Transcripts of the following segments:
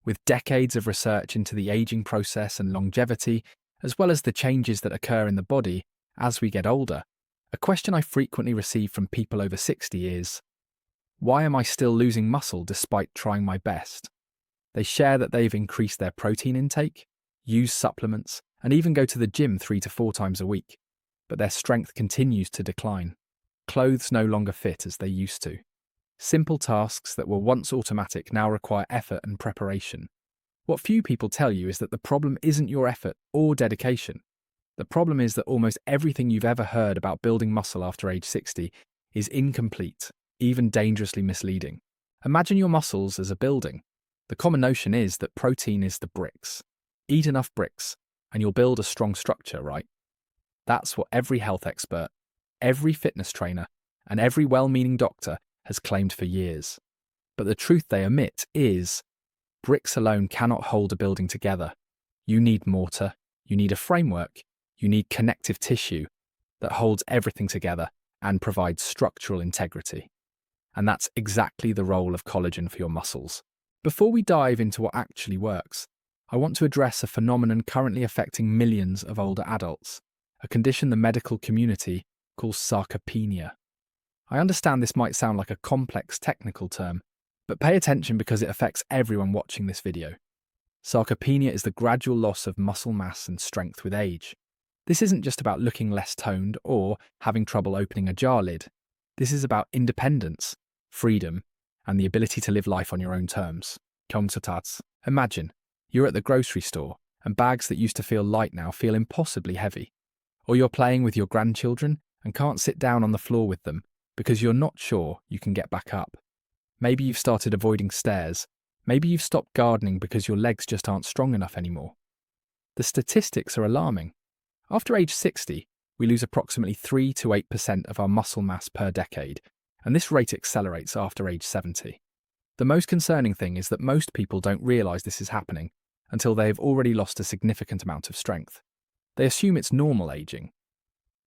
With decades of research into the aging process and longevity, as well as the changes that occur in the body as we get older, a question I frequently receive from people over 60 is, why am I still losing muscle despite trying my best? They share that they've increased their protein intake, use supplements, and even go to the gym 3 to 4 times a week, but their strength continues to decline. Clothes no longer fit as they used to. Simple tasks that were once automatic now require effort and preparation. What few people tell you is that the problem isn't your effort or dedication. The problem is that almost everything you've ever heard about building muscle after age 60 is incomplete, even dangerously misleading. Imagine your muscles as a building. The common notion is that protein is the bricks. Eat enough bricks, and you'll build a strong structure, right? That's what every health expert, every fitness trainer, and every well-meaning doctor has claimed for years. But the truth they omit is, bricks alone cannot hold a building together. You need mortar, you need a framework, you need connective tissue that holds everything together and provides structural integrity. And that's exactly the role of collagen for your muscles. Before we dive into what actually works, I want to address a phenomenon currently affecting millions of older adults, a condition the medical community calls sarcopenia. I understand this might sound like a complex technical term, but pay attention because it affects everyone watching this video. Sarcopenia is the gradual loss of muscle mass and strength with age. This isn't just about looking less toned or having trouble opening a jar lid. This is about independence, freedom, and the ability to live life on your own terms. Imagine, you're at the grocery store and bags that used to feel light now feel impossibly heavy. Or you're playing with your grandchildren and can't sit down on the floor with them because you're not sure you can get back up. Maybe you've started avoiding stairs. Maybe you've stopped gardening because your legs just aren't strong enough anymore. The statistics are alarming. After age 60, we lose approximately 3 to 8% of our muscle mass per decade, and this rate accelerates after age 70. The most concerning thing is that most people don't realise this is happening until they have already lost a significant amount of strength. They assume it's normal aging.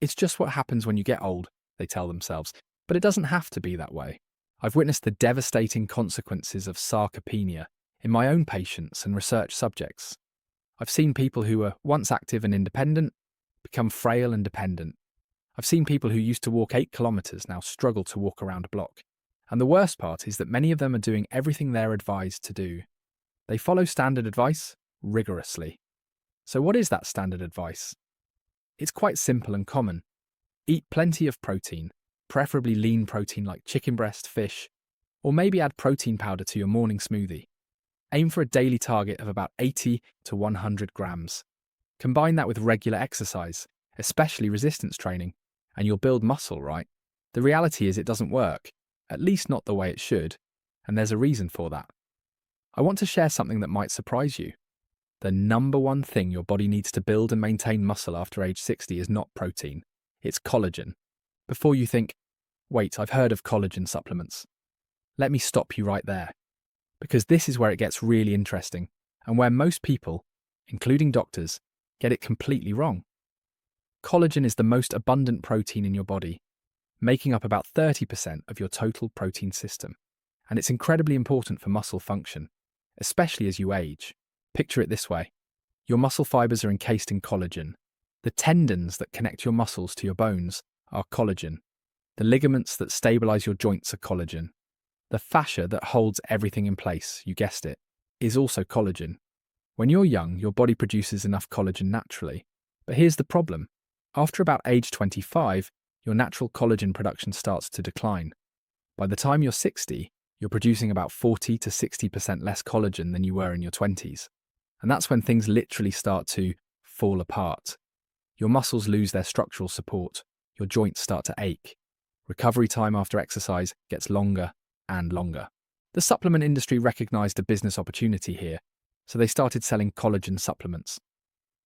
It's just what happens when you get old, they tell themselves, but it doesn't have to be that way. I've witnessed the devastating consequences of sarcopenia in my own patients and research subjects. I've seen people who were once active and independent become frail and dependent. I've seen people who used to walk 8 kilometers now struggle to walk around a block. And the worst part is that many of them are doing everything they're advised to do. They follow standard advice rigorously. So what is that standard advice? It's quite simple and common. Eat plenty of protein, preferably lean protein like chicken breast, fish, or maybe add protein powder to your morning smoothie. Aim for a daily target of about 80 to 100 grams. Combine that with regular exercise, especially resistance training, and you'll build muscle, right? The reality is it doesn't work, at least not the way it should, and there's a reason for that. I want to share something that might surprise you. The number one thing your body needs to build and maintain muscle after age 60 is not protein, it's collagen. Before you think, wait, I've heard of collagen supplements. Let me stop you right there, because this is where it gets really interesting, and where most people, including doctors, get it completely wrong. Collagen is the most abundant protein in your body, making up about 30% of your total protein system, and it's incredibly important for muscle function, especially as you age. Picture it this way. Your muscle fibers are encased in collagen. The tendons that connect your muscles to your bones are collagen. The ligaments that stabilize your joints are collagen. The fascia that holds everything in place, you guessed it, is also collagen. When you're young, your body produces enough collagen naturally. But here's the problem. After about age 25, your natural collagen production starts to decline. By the time you're 60, you're producing about 40 to 60% less collagen than you were in your 20s. And that's when things literally start to fall apart. Your muscles lose their structural support. Your joints start to ache. Recovery time after exercise gets longer and longer. The supplement industry recognized a business opportunity here, so they started selling collagen supplements.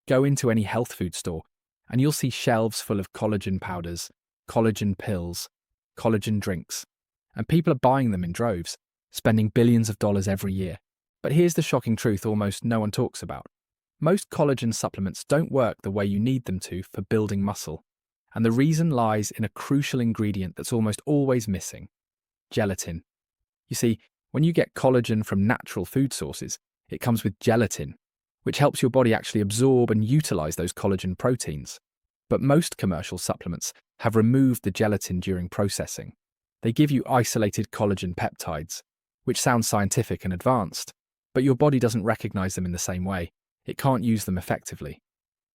Go into any health food store, and you'll see shelves full of collagen powders, collagen pills, collagen drinks, and people are buying them in droves, spending billions of dollars every year. But here's the shocking truth almost no one talks about. Most collagen supplements don't work the way you need them to for building muscle, and the reason lies in a crucial ingredient that's almost always missing: gelatin. You see, when you get collagen from natural food sources, It comes with gelatin, which helps your body actually absorb and utilize those collagen proteins. But most commercial supplements have removed the gelatin during processing. They give you isolated collagen peptides, which sounds scientific and advanced, but your body doesn't recognize them in the same way. It can't use them effectively.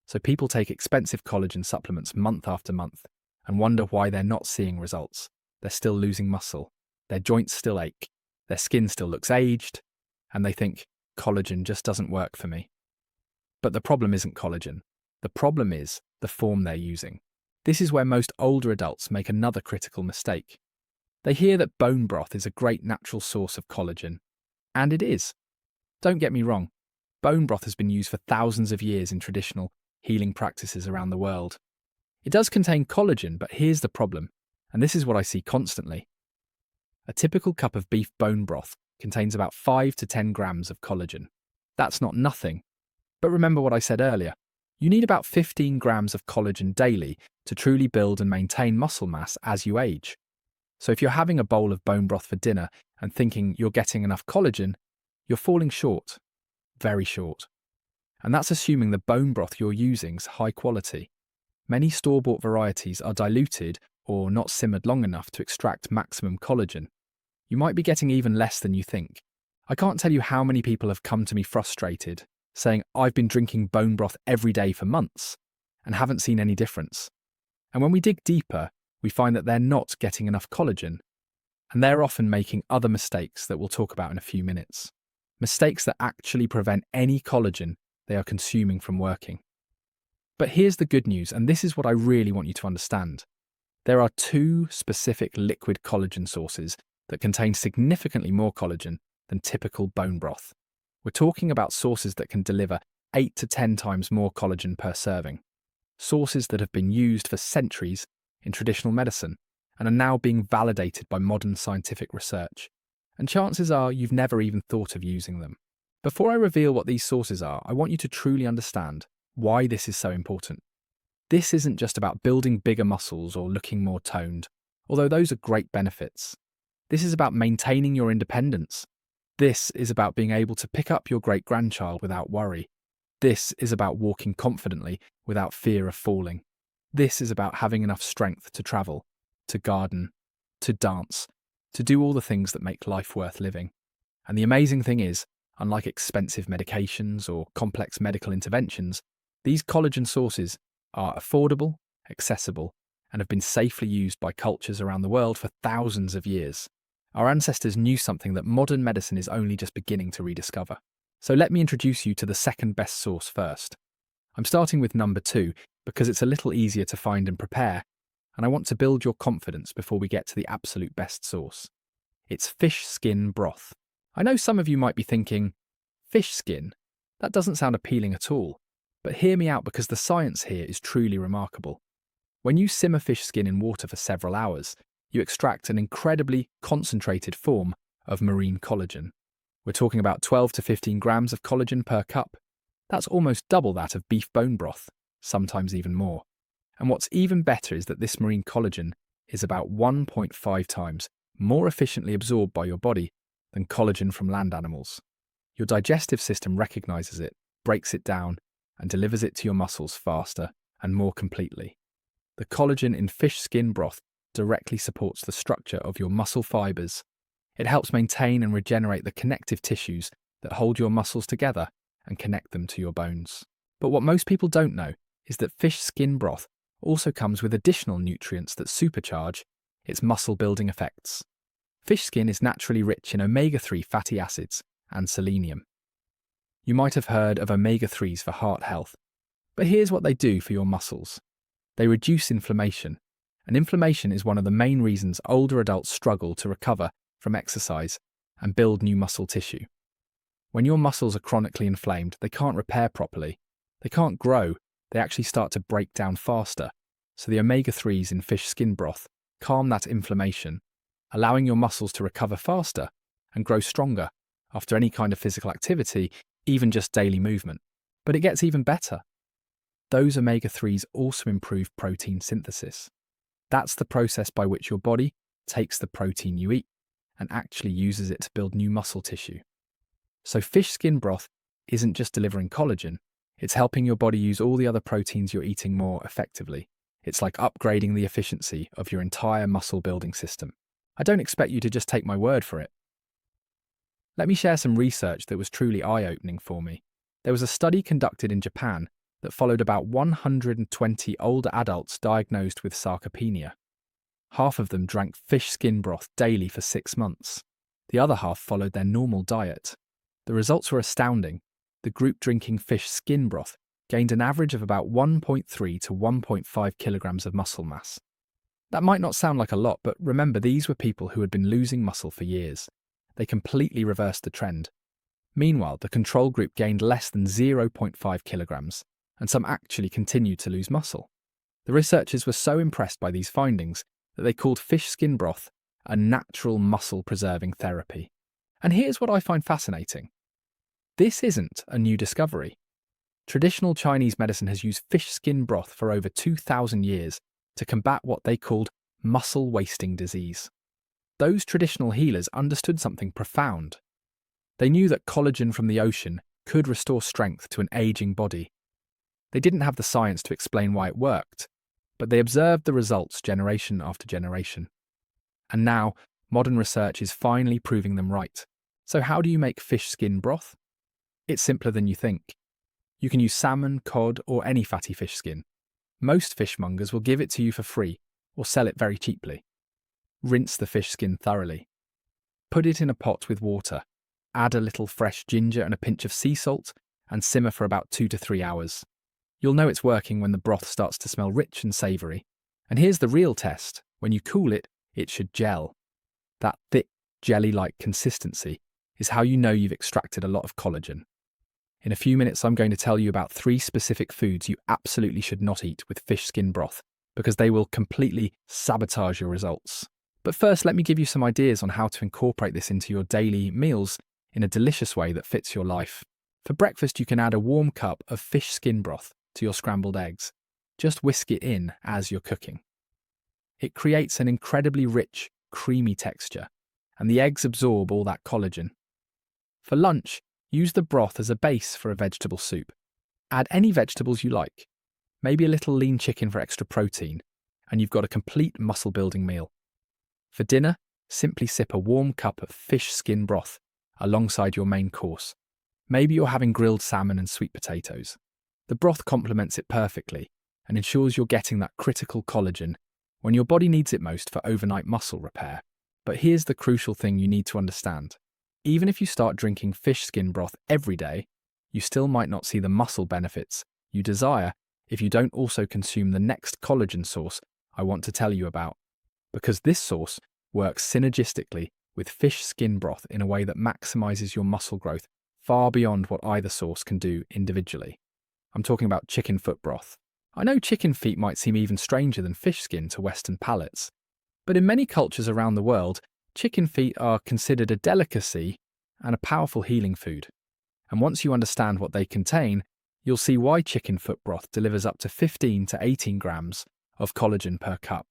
So people take expensive collagen supplements month after month and wonder why they're not seeing results. They're still losing muscle. Their joints still ache. Their skin still looks aged. And they think, collagen just doesn't work for me. But the problem isn't collagen. The problem is the form they're using. This is where most older adults make another critical mistake. They hear that bone broth is a great natural source of collagen. And it is. Don't get me wrong. Bone broth has been used for thousands of years in traditional healing practices around the world. It does contain collagen, but here's the problem, and this is what I see constantly. A typical cup of beef bone broth contains about 5 to 10 grams of collagen. That's not nothing. But remember what I said earlier. You need about 15 grams of collagen daily to truly build and maintain muscle mass as you age. So if you're having a bowl of bone broth for dinner and thinking you're getting enough collagen, you're falling short. Very short. And that's assuming the bone broth you're using's high quality. Many store-bought varieties are diluted or not simmered long enough to extract maximum collagen. You might be getting even less than you think. I can't tell you how many people have come to me frustrated, saying, I've been drinking bone broth every day for months and haven't seen any difference. And when we dig deeper, we find that they're not getting enough collagen. And they're often making other mistakes that we'll talk about in a few minutes. Mistakes that actually prevent any collagen they are consuming from working. But here's the good news, and this is what I really want you to understand. There are 2 specific liquid collagen sources that contain significantly more collagen than typical bone broth. We're talking about sources that can deliver 8 to 10 times more collagen per serving. Sources that have been used for centuries in traditional medicine and are now being validated by modern scientific research. And chances are you've never even thought of using them. Before I reveal what these sources are, I want you to truly understand why this is so important. This isn't just about building bigger muscles or looking more toned, although those are great benefits. This is about maintaining your independence. This is about being able to pick up your great-grandchild without worry. This is about walking confidently without fear of falling. This is about having enough strength to travel, to garden, to dance, to do all the things that make life worth living. And the amazing thing is, unlike expensive medications or complex medical interventions, these collagen sources are affordable, accessible, and have been safely used by cultures around the world for thousands of years. Our ancestors knew something that modern medicine is only just beginning to rediscover. So let me introduce you to the second best source first. I'm starting with number 2 because it's a little easier to find and prepare, and I want to build your confidence before we get to the absolute best source. It's fish skin broth. I know some of you might be thinking, fish skin? That doesn't sound appealing at all. But hear me out because the science here is truly remarkable. When you simmer fish skin in water for several hours, you extract an incredibly concentrated form of marine collagen. We're talking about 12 to 15 grams of collagen per cup. That's almost double that of beef bone broth, sometimes even more. And what's even better is that this marine collagen is about 1.5 times more efficiently absorbed by your body than collagen from land animals. Your digestive system recognizes it, breaks it down, and delivers it to your muscles faster and more completely. The collagen in fish skin broth directly supports the structure of your muscle fibers. It helps maintain and regenerate the connective tissues that hold your muscles together and connect them to your bones. But what most people don't know is that fish skin broth also comes with additional nutrients that supercharge its muscle-building effects. Fish skin is naturally rich in omega-3 fatty acids and selenium. You might have heard of omega-3s for heart health, but here's what they do for your muscles. They reduce inflammation, and inflammation is one of the main reasons older adults struggle to recover from exercise and build new muscle tissue. When your muscles are chronically inflamed, they can't repair properly. They can't grow, they actually start to break down faster. So the omega-3s in fish skin broth calm that inflammation, allowing your muscles to recover faster and grow stronger after any kind of physical activity, even just daily movement. But it gets even better. Those omega-3s also improve protein synthesis. That's the process by which your body takes the protein you eat and actually uses it to build new muscle tissue. So fish skin broth isn't just delivering collagen, it's helping your body use all the other proteins you're eating more effectively. It's like upgrading the efficiency of your entire muscle building system. I don't expect you to just take my word for it. Let me share some research that was truly eye-opening for me. There was a study conducted in Japan that followed about 120 older adults diagnosed with sarcopenia. Half of them drank fish skin broth daily for 6 months. The other half followed their normal diet. The results were astounding. The group drinking fish skin broth gained an average of about 1.3 to 1.5 kilograms of muscle mass. That might not sound like a lot, but remember, these were people who had been losing muscle for years. They completely reversed the trend. Meanwhile, the control group gained less than 0.5 kilograms, and some actually continued to lose muscle. The researchers were so impressed by these findings that they called fish skin broth a natural muscle-preserving therapy. And here's what I find fascinating. This isn't a new discovery. Traditional Chinese medicine has used fish skin broth for over 2,000 years to combat what they called muscle-wasting disease. Those traditional healers understood something profound. They knew that collagen from the ocean could restore strength to an aging body. They didn't have the science to explain why it worked, but they observed the results generation after generation. And now, modern research is finally proving them right. So how do you make fish skin broth? It's simpler than you think. You can use salmon, cod, or any fatty fish skin. Most fishmongers will give it to you for free or sell it very cheaply. Rinse the fish skin thoroughly. Put it in a pot with water. Add a little fresh ginger and a pinch of sea salt and simmer for about 2 to 3 hours. You'll know it's working when the broth starts to smell rich and savoury. And here's the real test. When you cool it, it should gel. That thick, jelly-like consistency is how you know you've extracted a lot of collagen. In a few minutes, I'm going to tell you about 3 specific foods you absolutely should not eat with fish skin broth, because they will completely sabotage your results. But first, let me give you some ideas on how to incorporate this into your daily meals in a delicious way that fits your life. For breakfast, you can add a warm cup of fish skin broth to your scrambled eggs. Just whisk it in as you're cooking. It creates an incredibly rich, creamy texture, and the eggs absorb all that collagen. For lunch, use the broth as a base for a vegetable soup. Add any vegetables you like, maybe a little lean chicken for extra protein, and you've got a complete muscle-building meal. For dinner, simply sip a warm cup of fish skin broth alongside your main course. Maybe you're having grilled salmon and sweet potatoes. The broth complements it perfectly and ensures you're getting that critical collagen when your body needs it most for overnight muscle repair. But here's the crucial thing you need to understand. Even if you start drinking fish skin broth every day, you still might not see the muscle benefits you desire if you don't also consume the next collagen source I want to tell you about. Because this source works synergistically with fish skin broth in a way that maximizes your muscle growth far beyond what either source can do individually. I'm talking about chicken foot broth. I know chicken feet might seem even stranger than fish skin to Western palates, but in many cultures around the world, chicken feet are considered a delicacy and a powerful healing food. And once you understand what they contain, you'll see why chicken foot broth delivers up to 15 to 18 grams of collagen per cup.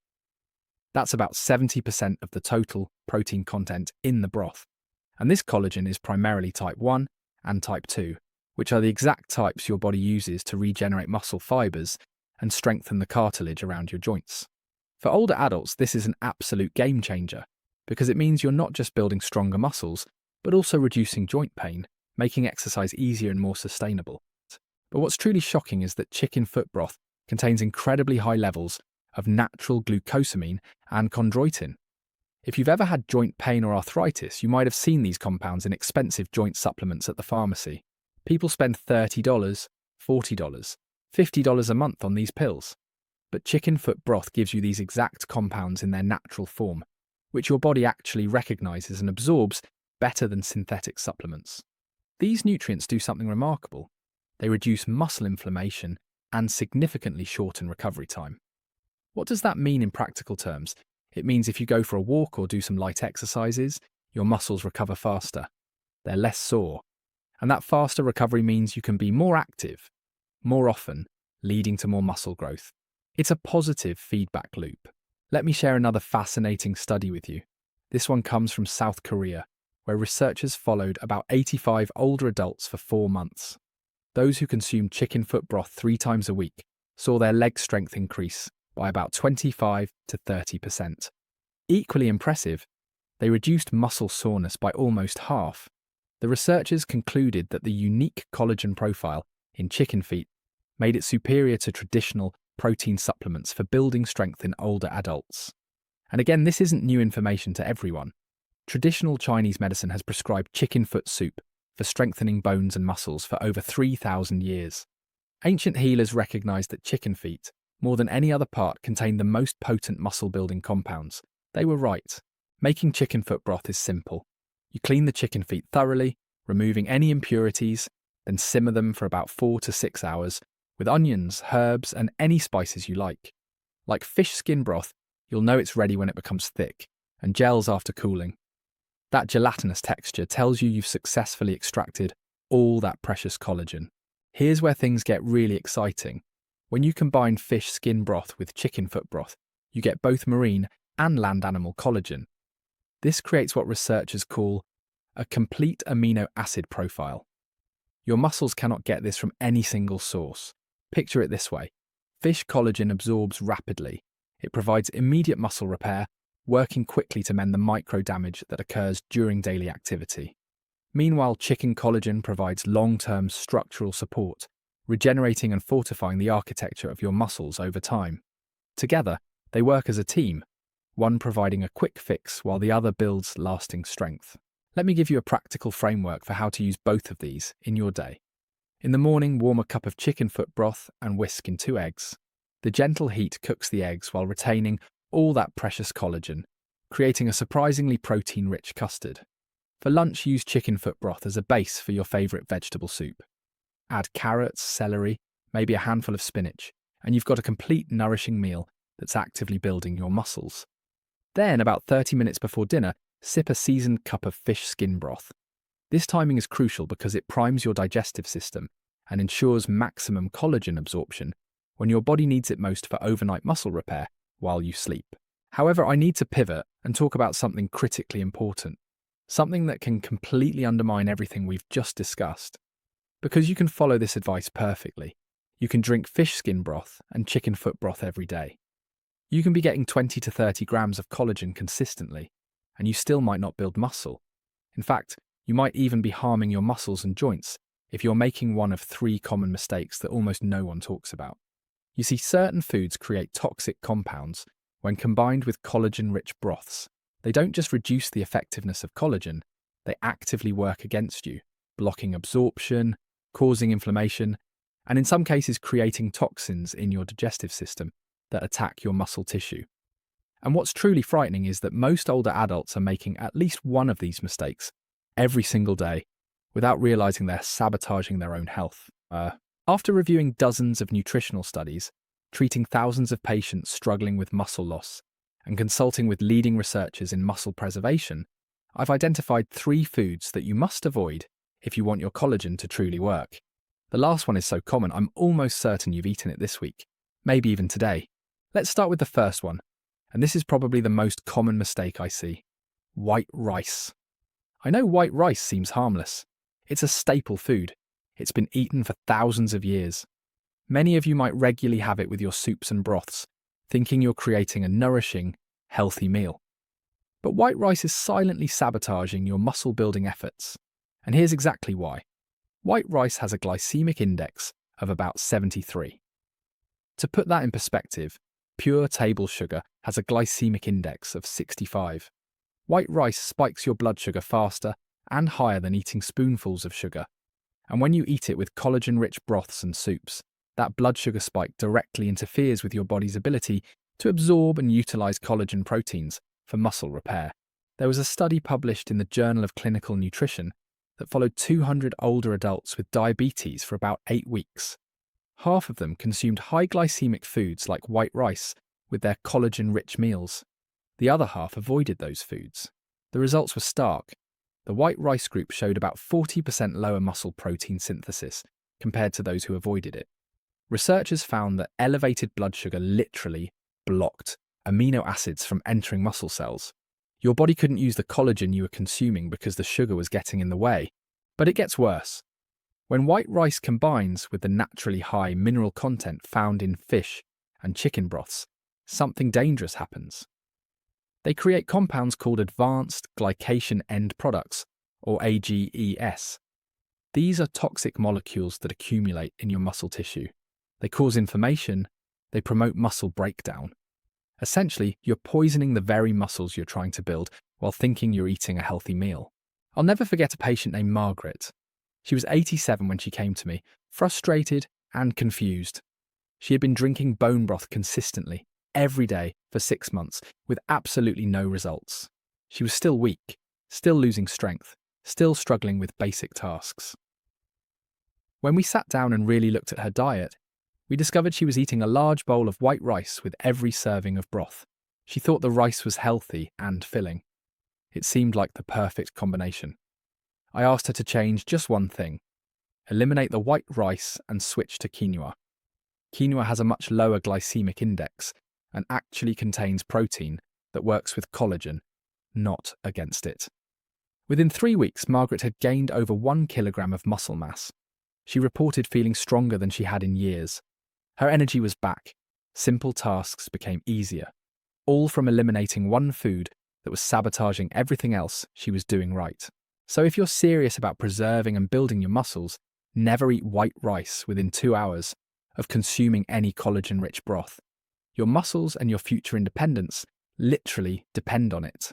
That's about 70% of the total protein content in the broth. And this collagen is primarily type 1 and type 2, which are the exact types your body uses to regenerate muscle fibers and strengthen the cartilage around your joints. For older adults, this is an absolute game changer because it means you're not just building stronger muscles, but also reducing joint pain, making exercise easier and more sustainable. But what's truly shocking is that chicken foot broth contains incredibly high levels of natural glucosamine and chondroitin. If you've ever had joint pain or arthritis, you might have seen these compounds in expensive joint supplements at the pharmacy. People spend $30, $40, $50 a month on these pills. But chicken foot broth gives you these exact compounds in their natural form, which your body actually recognizes and absorbs better than synthetic supplements. These nutrients do something remarkable. They reduce muscle inflammation and significantly shorten recovery time. What does that mean in practical terms? It means if you go for a walk or do some light exercises, your muscles recover faster. They're less sore. And that faster recovery means you can be more active, more often, leading to more muscle growth. It's a positive feedback loop. Let me share another fascinating study with you. This one comes from South Korea, where researchers followed about 85 older adults for 4 months. Those who consumed chicken foot broth 3 times a week saw their leg strength increase by about 25 to 30%. Equally impressive, they reduced muscle soreness by almost half. The researchers concluded that the unique collagen profile in chicken feet made it superior to traditional protein supplements for building strength in older adults. And again, this isn't new information to everyone. Traditional Chinese medicine has prescribed chicken foot soup for strengthening bones and muscles for over 3,000 years. Ancient healers recognized that chicken feet, more than any other part, contained the most potent muscle-building compounds. They were right. Making chicken foot broth is simple. You clean the chicken feet thoroughly, removing any impurities, then simmer them for about 4 to 6 hours with onions, herbs, and any spices you like. Like fish skin broth, you'll know it's ready when it becomes thick and gels after cooling. That gelatinous texture tells you've successfully extracted all that precious collagen. Here's where things get really exciting. When you combine fish skin broth with chicken foot broth, you get both marine and land animal collagen. This creates what researchers call a complete amino acid profile. Your muscles cannot get this from any single source. Picture it this way. Fish collagen absorbs rapidly. It provides immediate muscle repair, working quickly to mend the micro damage that occurs during daily activity. Meanwhile, chicken collagen provides long-term structural support, regenerating and fortifying the architecture of your muscles over time. Together, they work as a team, one providing a quick fix while the other builds lasting strength. Let me give you a practical framework for how to use both of these in your day. In the morning, warm a cup of chicken foot broth and whisk in 2 eggs. The gentle heat cooks the eggs while retaining all that precious collagen, creating a surprisingly protein-rich custard. For lunch, use chicken foot broth as a base for your favourite vegetable soup. Add carrots, celery, maybe a handful of spinach, and you've got a complete nourishing meal that's actively building your muscles. Then, about 30 minutes before dinner, sip a seasoned cup of fish skin broth. This timing is crucial because it primes your digestive system and ensures maximum collagen absorption when your body needs it most for overnight muscle repair while you sleep. However, I need to pivot and talk about something critically important, something that can completely undermine everything we've just discussed. Because you can follow this advice perfectly, you can drink fish skin broth and chicken foot broth every day. You can be getting 20 to 30 grams of collagen consistently, and you still might not build muscle. In fact, you might even be harming your muscles and joints if you're making one of 3 common mistakes that almost no one talks about. You see, certain foods create toxic compounds when combined with collagen-rich broths. They don't just reduce the effectiveness of collagen, they actively work against you, blocking absorption, causing inflammation, and in some cases creating toxins in your digestive system that attack your muscle tissue. And what's truly frightening is that most older adults are making at least one of these mistakes every single day without realizing they're sabotaging their own health. After reviewing dozens of nutritional studies, treating thousands of patients struggling with muscle loss, and consulting with leading researchers in muscle preservation, I've identified 3 foods that you must avoid if you want your collagen to truly work. The last one is so common, I'm almost certain you've eaten it this week, maybe even today. Let's start with the first one, and this is probably the most common mistake I see: white rice. I know white rice seems harmless. It's a staple food. It's been eaten for thousands of years. Many of you might regularly have it with your soups and broths, thinking you're creating a nourishing, healthy meal. But white rice is silently sabotaging your muscle-building efforts. And here's exactly why. White rice has a glycemic index of about 73. To put that in perspective, pure table sugar has a glycemic index of 65. White rice spikes your blood sugar faster and higher than eating spoonfuls of sugar. And when you eat it with collagen-rich broths and soups, that blood sugar spike directly interferes with your body's ability to absorb and utilize collagen proteins for muscle repair. There was a study published in the Journal of Clinical Nutrition that followed 200 older adults with diabetes for about 8 weeks. Half of them consumed high glycemic foods like white rice with their collagen-rich meals. The other half avoided those foods. The results were stark. The white rice group showed about 40% lower muscle protein synthesis compared to those who avoided it. Researchers found that elevated blood sugar literally blocked amino acids from entering muscle cells. Your body couldn't use the collagen you were consuming because the sugar was getting in the way. But it gets worse. When white rice combines with the naturally high mineral content found in fish and chicken broths, something dangerous happens. They create compounds called advanced glycation end products, or AGEs. These are toxic molecules that accumulate in your muscle tissue. They cause inflammation, they promote muscle breakdown. Essentially, you're poisoning the very muscles you're trying to build while thinking you're eating a healthy meal. I'll never forget a patient named Margaret. She was 87 when she came to me, frustrated and confused. She had been drinking bone broth consistently, every day, for 6 months, with absolutely no results. She was still weak, still losing strength, still struggling with basic tasks. When we sat down and really looked at her diet, we discovered she was eating a large bowl of white rice with every serving of broth. She thought the rice was healthy and filling. It seemed like the perfect combination. I asked her to change just one thing: eliminate the white rice and switch to quinoa. Quinoa has a much lower glycemic index and actually contains protein that works with collagen, not against it. Within 3 weeks, Margaret had gained over 1 kilogram of muscle mass. She reported feeling stronger than she had in years. Her energy was back. Simple tasks became easier, all from eliminating one food that was sabotaging everything else she was doing right. So if you're serious about preserving and building your muscles, never eat white rice within 2 hours of consuming any collagen-rich broth. Your muscles and your future independence literally depend on it.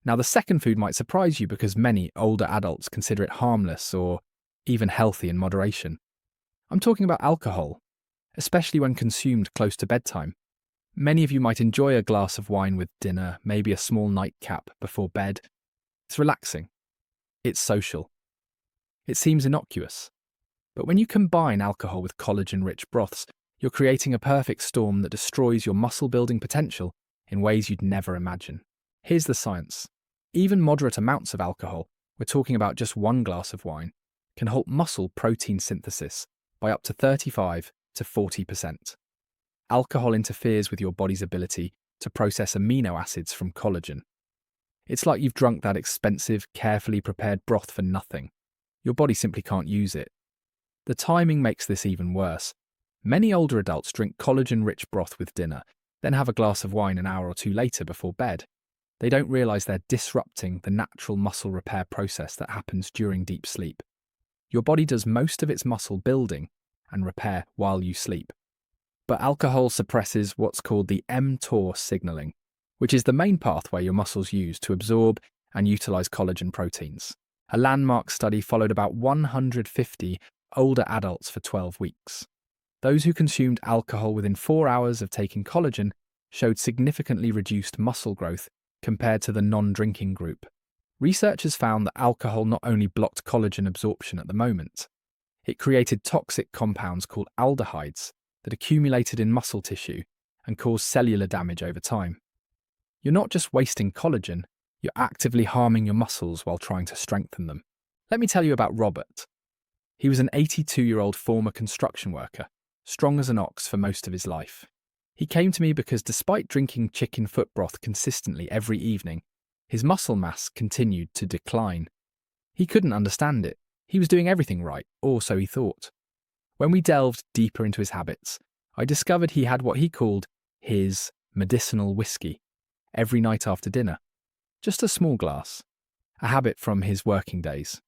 Now, the second food might surprise you because many older adults consider it harmless or even healthy in moderation. I'm talking about alcohol, especially when consumed close to bedtime. Many of you might enjoy a glass of wine with dinner, maybe a small nightcap before bed. It's relaxing. It's social. It seems innocuous. But when you combine alcohol with collagen-rich broths, you're creating a perfect storm that destroys your muscle-building potential in ways you'd never imagine. Here's the science. Even moderate amounts of alcohol, we're talking about just 1 glass of wine, can halt muscle protein synthesis by up to 35 to 40%. Alcohol interferes with your body's ability to process amino acids from collagen. It's like you've drunk that expensive, carefully prepared broth for nothing. Your body simply can't use it. The timing makes this even worse. Many older adults drink collagen-rich broth with dinner, then have a glass of wine an hour or 2 later before bed. They don't realize they're disrupting the natural muscle repair process that happens during deep sleep. Your body does most of its muscle building and repair while you sleep. But alcohol suppresses what's called the mTOR signaling, which is the main pathway your muscles use to absorb and utilize collagen proteins. A landmark study followed about 150 older adults for 12 weeks. Those who consumed alcohol within 4 hours of taking collagen showed significantly reduced muscle growth compared to the non-drinking group. Researchers found that alcohol not only blocked collagen absorption at the moment, it created toxic compounds called aldehydes that accumulated in muscle tissue and caused cellular damage over time. You're not just wasting collagen, you're actively harming your muscles while trying to strengthen them. Let me tell you about Robert. He was an 82-year-old former construction worker, strong as an ox for most of his life. He came to me because despite drinking chicken foot broth consistently every evening, his muscle mass continued to decline. He couldn't understand it. He was doing everything right, or so he thought. When we delved deeper into his habits, I discovered he had what he called his medicinal whiskey every night after dinner. Just a small glass, a habit from his working days.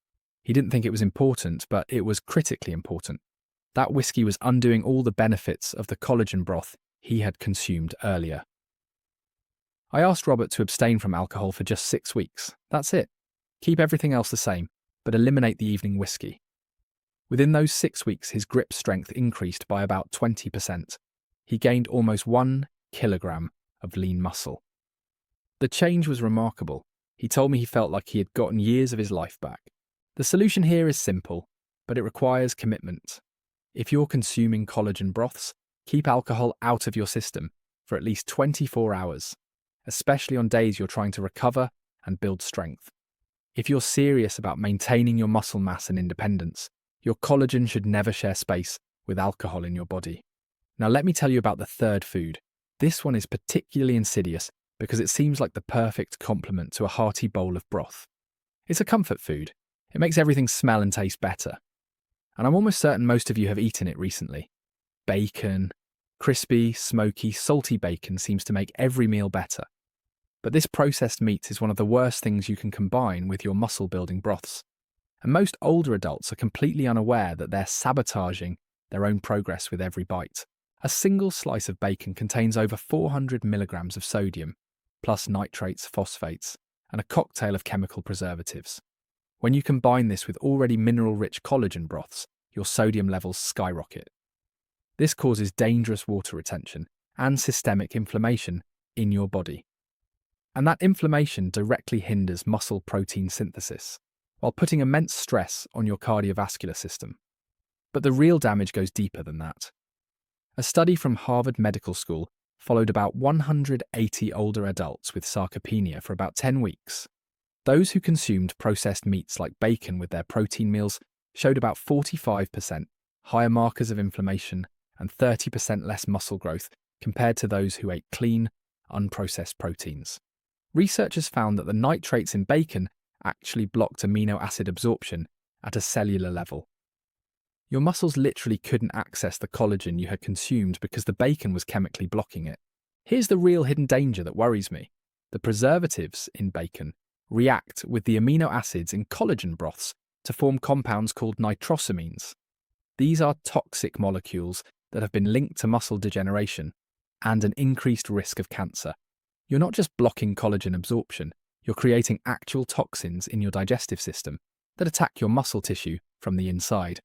He didn't think it was important, but it was critically important. That whiskey was undoing all the benefits of the collagen broth he had consumed earlier. I asked Robert to abstain from alcohol for just 6 weeks. That's it. Keep everything else the same, but eliminate the evening whiskey. Within those 6 weeks, his grip strength increased by about 20%. He gained almost 1 kilogram of lean muscle. The change was remarkable. He told me he felt like he had gotten years of his life back. The solution here is simple, but it requires commitment. If you're consuming collagen broths, keep alcohol out of your system for at least 24 hours, especially on days you're trying to recover and build strength. If you're serious about maintaining your muscle mass and independence, your collagen should never share space with alcohol in your body. Now let me tell you about the third food. This one is particularly insidious because it seems like the perfect complement to a hearty bowl of broth. It's a comfort food. It makes everything smell and taste better. And I'm almost certain most of you have eaten it recently. Bacon, crispy, smoky, salty bacon seems to make every meal better. But this processed meat is one of the worst things you can combine with your muscle-building broths. And most older adults are completely unaware that they're sabotaging their own progress with every bite. A single slice of bacon contains over 400 milligrams of sodium, plus nitrates, phosphates, and a cocktail of chemical preservatives. When you combine this with already mineral-rich collagen broths, your sodium levels skyrocket. This causes dangerous water retention and systemic inflammation in your body. And that inflammation directly hinders muscle protein synthesis, while putting immense stress on your cardiovascular system. But the real damage goes deeper than that. A study from Harvard Medical School followed about 180 older adults with sarcopenia for about 10 weeks. Those who consumed processed meats like bacon with their protein meals showed about 45% higher markers of inflammation and 30% less muscle growth compared to those who ate clean, unprocessed proteins. Researchers found that the nitrates in bacon actually blocked amino acid absorption at a cellular level. Your muscles literally couldn't access the collagen you had consumed because the bacon was chemically blocking it. Here's the real hidden danger that worries me. The preservatives in bacon react with the amino acids in collagen broths to form compounds called nitrosamines. These are toxic molecules that have been linked to muscle degeneration and an increased risk of cancer. You're not just blocking collagen absorption, you're creating actual toxins in your digestive system that attack your muscle tissue from the inside.